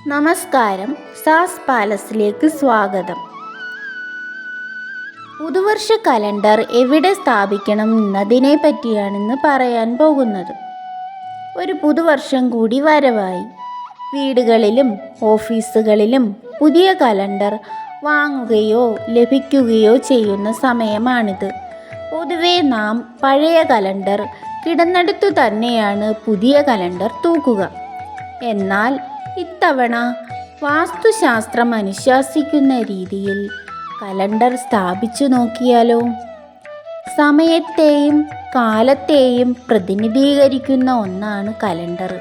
നമസ്കാരം, സാസ് പാലസിലേക്ക് സ്വാഗതം. പുതുവർഷ കലണ്ടർ എവിടെ സ്ഥാപിക്കണം എന്നതിനെ പറ്റിയാണിന്ന് പറയാൻ പോകുന്നത്. ഒരു പുതുവർഷം കൂടി വരവായി. വീടുകളിലും ഓഫീസുകളിലും പുതിയ കലണ്ടർ വാങ്ങുകയോ ലഭിക്കുകയോ ചെയ്യുന്ന സമയമാണിത്. പൊതുവെ നാം പഴയ കലണ്ടർ കിടന്നെടുത്തു തന്നെയാണ് പുതിയ കലണ്ടർ തൂക്കുക. എന്നാൽ ഇത്തവണ വാസ്തുശാസ്ത്രം അനുശാസിക്കുന്ന രീതിയിൽ കലണ്ടർ സ്ഥാപിച്ചു നോക്കിയാലോ? സമയത്തെയും കാലത്തെയും പ്രതിനിധീകരിക്കുന്ന ഒന്നാണ് കലണ്ടർ.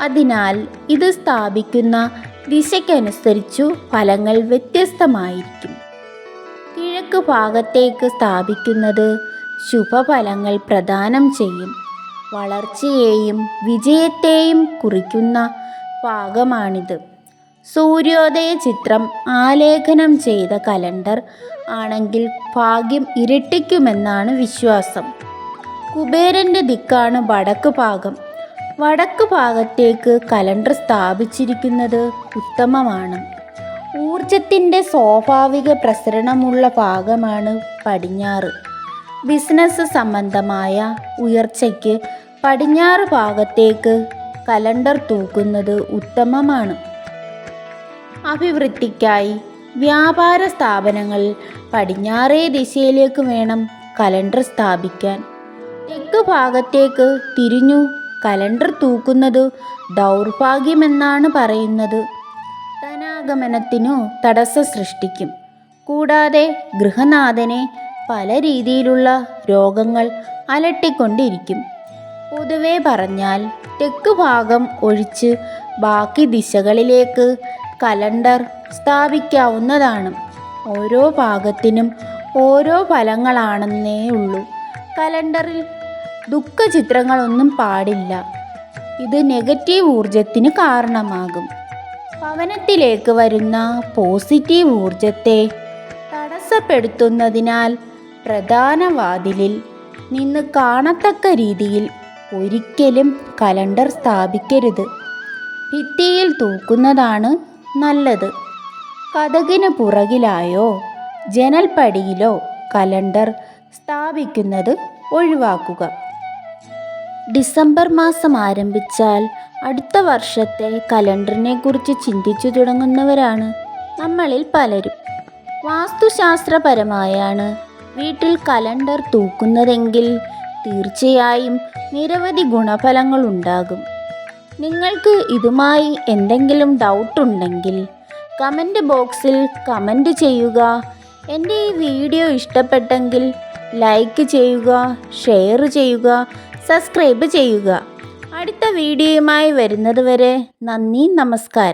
അതിനാൽ ഇത് സ്ഥാപിക്കുന്ന ദിശയ്ക്കനുസരിച്ചു ഫലങ്ങൾ വ്യത്യസ്തമായിരിക്കും. കിഴക്ക് ഭാഗത്തേക്ക് സ്ഥാപിക്കുന്നത് ശുഭഫലങ്ങൾ പ്രദാനം ചെയ്യും. വളർച്ചയെയും വിജയത്തെയും കുറിക്കുന്ന ഭാഗമാണിത്. സൂര്യോദയ ചിത്രം ആലേഖനം ചെയ്ത കലണ്ടർ ആണെങ്കിൽ ഭാഗ്യം ഇരട്ടിക്കുമെന്നാണ് വിശ്വാസം. കുബേരൻ്റെ ദിക്കാണ് വടക്ക് ഭാഗം. വടക്ക് ഭാഗത്തേക്ക് കലണ്ടർ സ്ഥാപിച്ചിരിക്കുന്നത് ഉത്തമമാണ്. ഊർജത്തിൻ്റെ സ്വാഭാവിക പ്രസരണമുള്ള ഭാഗമാണ് പടിഞ്ഞാറ്. ബിസിനസ് സംബന്ധമായ ഉയർച്ചയ്ക്ക് പടിഞ്ഞാറ് ഭാഗത്തേക്ക് കലണ്ടർ തൂക്കുന്നത് ഉത്തമമാണ്. അഭിവൃദ്ധിക്കായി വ്യാപാര സ്ഥാപനങ്ങളിൽ പടിഞ്ഞാറേ ദിശയിലേക്ക് വേണം കലണ്ടർ സ്ഥാപിക്കാൻ. തെക്ക് ഭാഗത്തേക്ക് തിരിഞ്ഞു കലണ്ടർ തൂക്കുന്നത് ദൗർഭാഗ്യമെന്നാണ് പറയുന്നത്. ധനാഗമനത്തിനു തടസ്സം സൃഷ്ടിക്കും. കൂടാതെ ഗൃഹനാഥനെ പല രീതിയിലുള്ള രോഗങ്ങൾ അലട്ടിക്കൊണ്ടിരിക്കും. പൊതുവെ പറഞ്ഞാൽ തെക്ക് ഭാഗം ഒഴിച്ച് ബാക്കി ദിശകളിലേക്ക് കലണ്ടർ സ്ഥാപിക്കാവുന്നതാണ്. ഓരോ ഭാഗത്തിനും ഓരോ ഫലങ്ങളാണെന്നേ ഉള്ളൂ. കലണ്ടറിൽ ദുഃഖചിത്രങ്ങളൊന്നും പാടില്ല. ഇത് നെഗറ്റീവ് ഊർജത്തിന് കാരണമാകും. ഭവനത്തിലേക്ക് വരുന്ന പോസിറ്റീവ് ഊർജത്തെ തടസ്സപ്പെടുത്തുന്നതിനാൽ പ്രധാന വാതിലിൽ നിന്ന് കാണത്തക്ക രീതിയിൽ ഒരിക്കലും കലണ്ടർ സ്ഥാപിക്കരുത്. ഭിത്തിയിൽ തൂക്കുന്നതാണ് നല്ലത്. കതകിന് പുറകിലായോ ജനൽപ്പടിയിലോ കലണ്ടർ സ്ഥാപിക്കുന്നത് ഒഴിവാക്കുക. ഡിസംബർ മാസം ആരംഭിച്ചാൽ അടുത്ത വർഷത്തെ കലണ്ടറിനെ കുറിച്ച് ചിന്തിച്ചു തുടങ്ങുന്നവരാണ് നമ്മളിൽ പലരും. വാസ്തുശാസ്ത്രപരമായാണ് വീട്ടിൽ കലണ്ടർ തൂക്കുന്നതെങ്കിൽ തീർച്ചയായും നിരവധി ഗുണഫലങ്ങളുണ്ടാകും. നിങ്ങൾക്ക് ഇതുമായി എന്തെങ്കിലും ഡൗട്ടുണ്ടെങ്കിൽ കമൻറ്റ് ബോക്സിൽ കമൻറ്റ് ചെയ്യുക. എൻ്റെ ഈ വീഡിയോ ഇഷ്ടപ്പെട്ടെങ്കിൽ ലൈക്ക് ചെയ്യുക, ഷെയർ ചെയ്യുക, സബ്സ്ക്രൈബ് ചെയ്യുക. അടുത്ത വീഡിയോയുമായി വരുന്നത് വരെ നന്ദി, നമസ്കാരം.